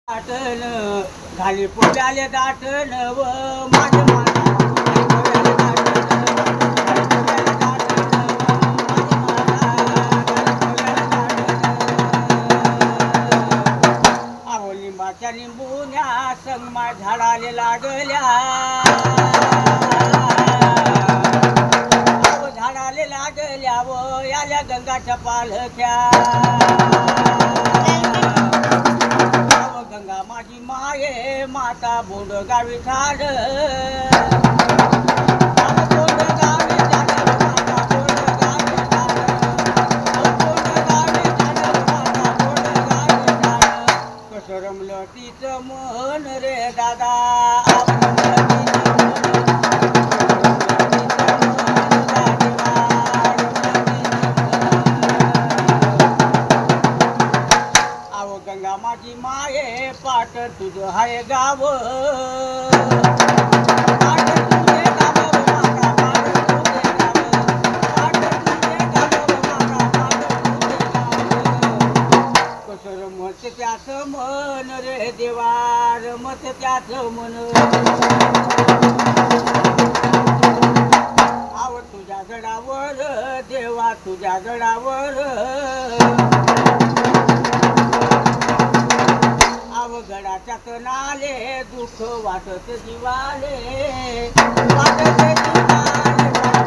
दाटन घाली पुण्याले दाटन व माझ्या लिंबाच्या लिंबुन्या संगमा झाडाले लागल्या झाडाले लागल्या व याल्या गंगाच्या पालख्या गंगा माझी माये माता बोंड गावी झाड कसं रमलं तिचं मन रे दादा गंगा माझी माये पाट तुझं हाय गाव कसं मत त्याच मन रे देवार मत त्याच मन आव तुझ्या गडावर देवा तुझ्या गडावर गडाच्या कणाले दुःख वाटत जीवाले वाटत जीवाले